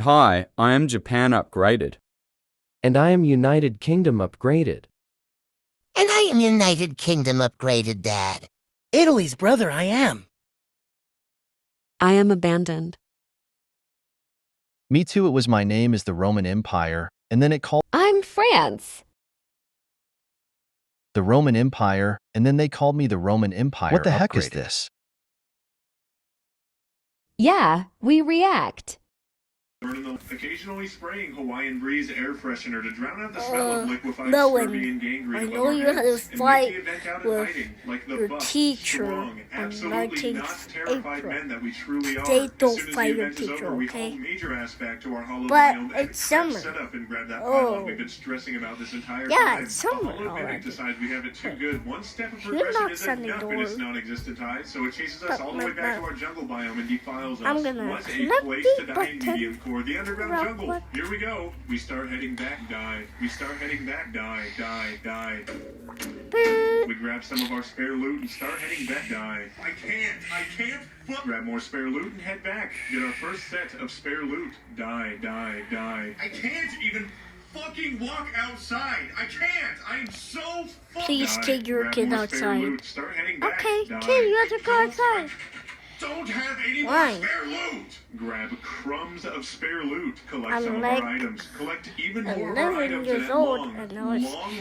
hi, I am Japan upgraded. And I am United Kingdom upgraded. And I am United Kingdom upgraded, Dad. Italy's brother I am. I am abandoned. Me too, it was my name is the Roman Empire, and then it called I'm France. the Roman Empire, and then they called me the Roman Empire. What the heck is this? Yeah, we react. Occasionally spraying Hawaiian breeze air freshener to drown out the smell of liquefied Melon, Serbian gangrene. I know you had to fight with your teacher on 19th April. They don't fight your teacher, okay? But it's summer. Oh. Yeah, it's summer already. You're not sending doors. I'm gonna connect the button. The underground jungle. Here we go. We start heading back, die. We start heading back, die. We grab some of our spare loot and start heading back, die. I can't. Grab more spare loot and head back. Get our first set of spare loot. Die. I can't even fucking walk outside. I can't. I'm so fucking. Please take your kid outside. Start heading back. Okay, kid, you have to go outside. Don't have any more spare loot! Grab crumbs of spare loot. Collect some of our items. Collect even more of our items and long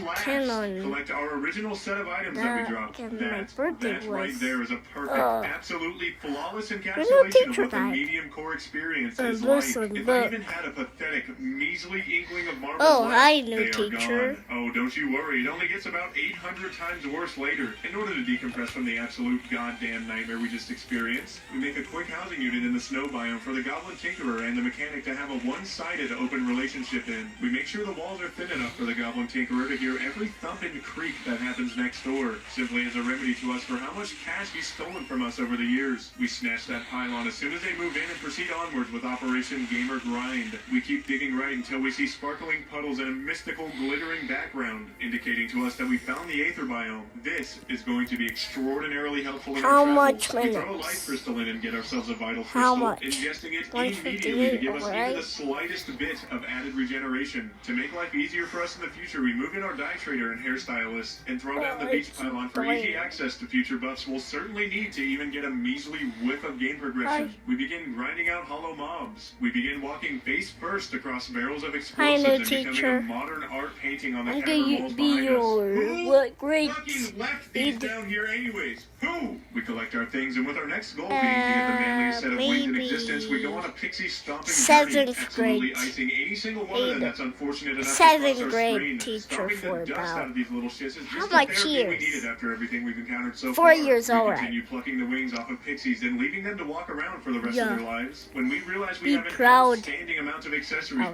last. Collect our original set of items that we dropped. That right there is a perfect, absolutely flawless encapsulation of what the medium core experience is like. If I even had a pathetic, measly inkling of marbles left, hi, new they are teacher. gone. Oh, don't you worry. It only gets about 800 times worse later. In order to decompress from the absolute goddamn nightmare we just experienced, we make a quick housing unit in the snow biome for the Goblin Tinkerer and the Mechanic to have a one-sided open relationship in. We make sure the walls are thin enough for the Goblin Tinkerer to hear every thump and creak that happens next door, simply as a remedy to us for how much cash he's stolen from us over the years. We snatch that pylon as soon as they move in and proceed onwards with Operation Gamer Grind. We keep digging right until we see sparkling puddles and a mystical, glittering background, indicating to us that we found the Aether biome. This is going to be extraordinarily helpful in our travels. We throw a life crystal in and get ourselves a vital crystal, ingesting it immediately to give us even the slightest bit of added regeneration. To make life easier for us in the future, we move in our dye trader and hairstylist and throw down the beach pylon for easy access to future buffs we'll certainly need to even get a measly whiff of game progression. We begin grinding out hollow mobs. We begin walking face first across barrels of explosives and becoming a modern art painting on the cavern walls behind us. What great fucking left these down here anyways? Who? We collect our things, and with our next goal being to get the manliest set of wings in existence, we go on a pixie stomping journey, absolutely icing any single one of them that's unfortunate enough to cross our screen. Stomping the dust out of these little shits is just the therapy we needed after everything we've encountered so far. 4 years old. We continue plucking the wings off of pixies and leaving them to walk around for the rest of their lives. When we realize we have an outstanding amount of accessories.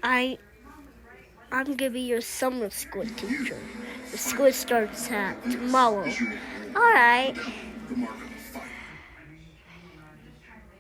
I'm gonna be your summer school teacher. The school starts tomorrow. Alright.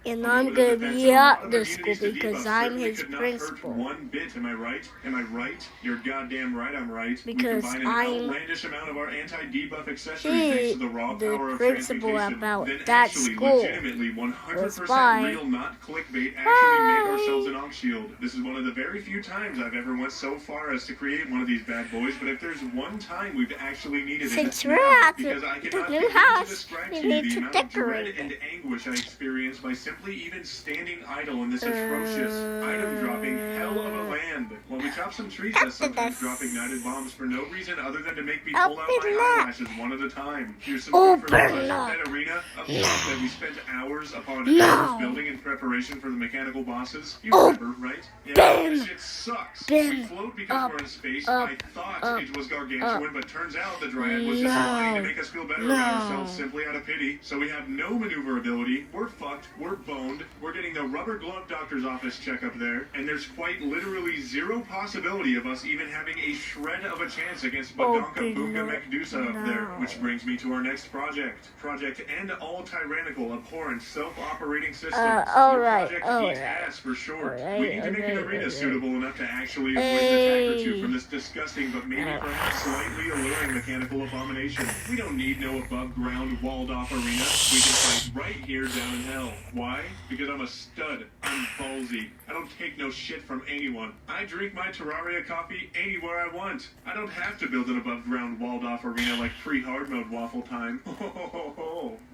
And I'm gonna be at the school because I'm his principal. One bit, am I right? Am I right? You're goddamn right. I'm right. Because we combine an outlandish amount of our anti-debuff accessories thanks to the raw power of principal transmutation. about Then that actually, school legitimately, 100% by real, not clickbait. Actually, make ourselves an Ankh shield. This is one of the very few times I've ever went so far as to create one of these bad boys. But if there's one time we've actually needed it, since we're at the new house, describe we to you need the to amount of decorate dread it. and anguish I experienced by simply even standing idle in this atrocious item dropping hell of a land. While we chop some trees, I sometimes drop ignited bombs for no reason other than to make me pull out my eyelashes one at a time. Here's some food for that arena of that we spent hours upon hours building in preparation for the mechanical bosses. You remember, right? Yeah, this shit sucks. We float because we're in space. I thought it was gargantuan, but turns out the Dryad was just lying to make us feel better about ourselves simply out of pity. So we have no maneuverability. We're fucked. We're boned. We're getting the rubber glove doctor's office checkup there, and there's quite literally zero possibility of us even having a shred of a chance against Badonka Boonga Mekdusa up there. Which brings me to our next project. Project End All Tyrannical, Abhorrent, Self-Operating Systems. Project Eat Ass for short. We need to make an arena suitable enough to actually avoid an attack or two from this disgusting but maybe perhaps slightly alluring mechanical abomination. We don't need no above-ground, walled-off arena. We can fight right here down in hell. Why? Why? Because I'm a stud. I'm ballsy. I don't take no shit from anyone. I drink my Terraria coffee anywhere I want. I don't have to build an above-ground walled-off arena like pre-hard mode waffle time.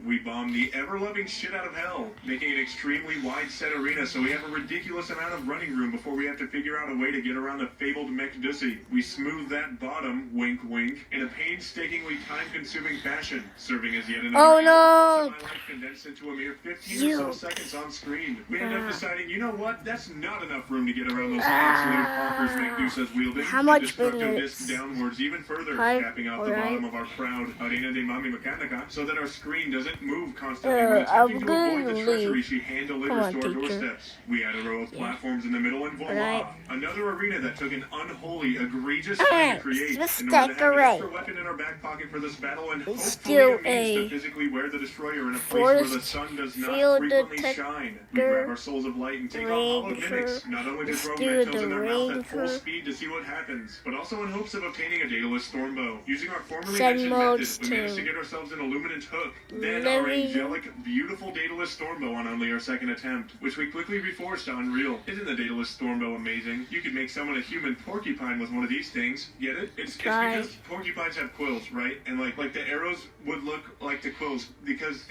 We bomb the ever-loving shit out of hell, making an extremely wide-set arena so we have a ridiculous amount of running room before we have to figure out a way to get around the fabled McDussy. We smooth that bottom, wink wink, in a painstakingly time-consuming fashion, serving as yet another hour of my life condensed into a mere 15 or so seconds on screen. We end up deciding, you know what, that's not enough room to get around those absolute honkers McDussas wielding. How much Destructo minutes? disc downwards even further, capping off the bottom of our proud Arena de Mami Mechanica, so that our screen doesn't move constantly when attempting to avoid the treachery she hand-delivers to our doorsteps. We add a row of platforms in the middle and voila! Another arena that took an unholy, egregious time to create in order to have an extra weapon in our back pocket for this battle and hopefully a means to physically wear the destroyer in a place where the sun does not frequently shine. We grab our souls of light and take on hollow mimics, not only to throw Mentos in their mouth at full speed to see what happens, but also in hopes of obtaining a Daedalus Stormbow. Using our formerly mentioned method, we managed to get ourselves an Illuminant hook, then our angelic, beautiful Daedalus Stormbow on only our second attempt, which we quickly reforged to Unreal. Isn't the Daedalus Stormbow amazing? You could make someone a human porcupine with one of these things. Get it? It's because porcupines have quills, right? And like the arrows would look like the quills because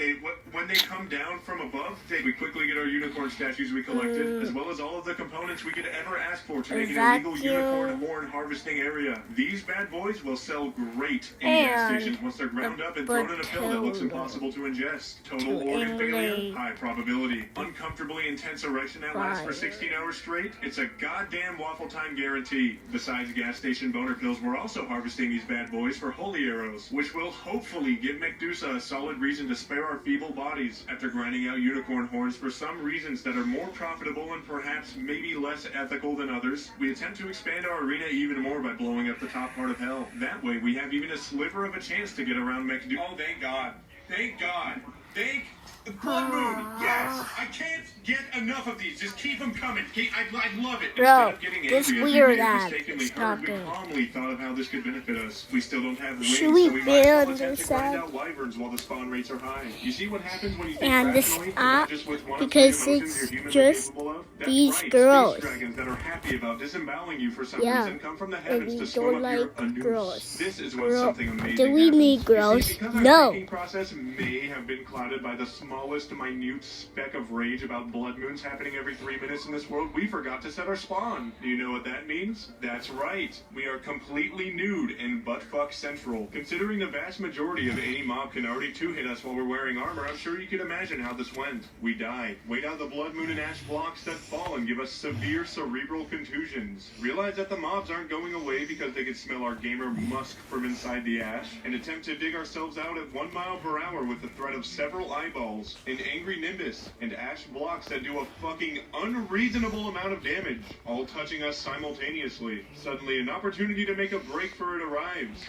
when they come down from above, we quickly get our unicorn statues we collected, as well as all of the components we could ever ask for to make an illegal unicorn horn harvesting area. These bad boys will sell great in gas stations once they're ground up and thrown in a pill that looks impossible to ingest. Total organ failure, high probability. Uncomfortably intense erection that lasts for 16 hours straight. It's a goddamn waffle time guarantee. Besides gas station boner pills, we're also harvesting these bad boys for holy arrows, which will hopefully give Medusa a solid reason to spare our feeble bodies after grinding out unicorn horns for some reasons that are more profitable and perhaps maybe less ethical than others. We attempt to expand our arena even more by blowing up the top part of hell. That way we have even a sliver of a chance to get around Medusa. Oh, thank God. Thank God. Thank the blood moon. Yes. I can't get enough of these. Just keep them coming. I love it. Bro, Instead of getting this angry as weird we may have ad. mistakenly It's heard, not we good. calmly thought of how this could benefit us. We still don't have wings, Should we so we might as well ban attempt this to grind ad? out wyverns while the spawn rates are high. You see what happens when you think And this rationally, app, not just with one of because the emotions it's your humans just are capable of? That's these right, girls. Space dragons that are happy about disemboweling you for some Yeah, reason come from the and heavens we to swim don't up your like anus. girls. This is when Girl- something amazing do we happens. need You girls? see, because our No. thinking process may have been clouded by the smallest minute speck of rage about blood moons happening every 3 minutes in this world, we forgot to set our spawn. Do you know what that means? That's right. We are completely nude and buttfuck central. Considering the vast majority of any mob can already two-hit us while we're wearing armor, I'm sure you can imagine how this went. We die, wait out the blood moon and ash blocks that fall and give us severe cerebral contusions. Realize that the mobs aren't going away because they can smell our gamer musk from inside the ash, and attempt to dig ourselves out at 1 mile per hour with the threat of several eyeballs, an angry nimbus, and ash blocks that do a fucking unreasonable amount of damage, all touching us simultaneously. Suddenly, an opportunity to make a break for it arrives.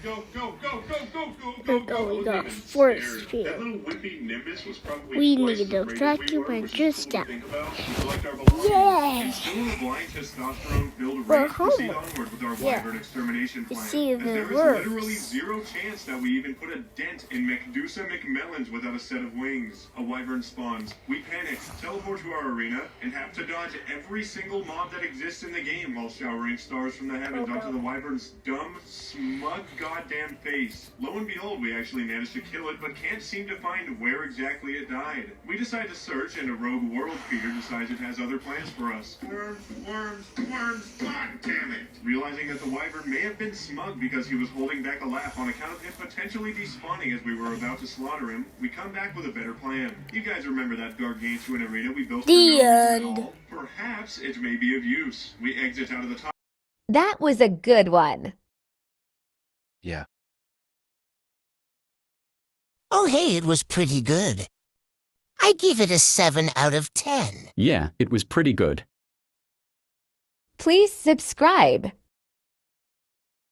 Go, go, go, go, go, go, go, go. We Wasn't got even force scared. field. That little wimpy nimbus was probably We twice need as to great as track we you were, and which is just cool to step. think about. We collect our belongings. Yeah. And still in a blind testosterone-filled We're race, proceed home. onward with our Yeah. wyvern extermination To plan. see if As it there is works. literally zero chance that we even put a dent in Medusa McMellons without a set of wings. A wyvern spawns. We panic, teleport to our arena, and have to dodge every single mob that exists in the game while showering stars from the heavens onto the wyvern's dumb, smug goddamn face. Lo and behold, we actually managed to kill it, but can't seem to find where exactly it died. We decide to search, and a rogue world feeder decides it has other plans for us. Worms, worms, worms, god damn it! Realizing that the wyvern may have been smug because he was holding back a laugh on account of him potentially despawning as we were about to slaughter him, we come back with a better plan. You guys remember that gargantuan arena we built for The no reason at end. all? Perhaps it may be of use. We exit out of the top. That was a good one. Yeah. Oh, hey, it was pretty good. I give it a 7 out of 10. Yeah, it was pretty good. Please subscribe.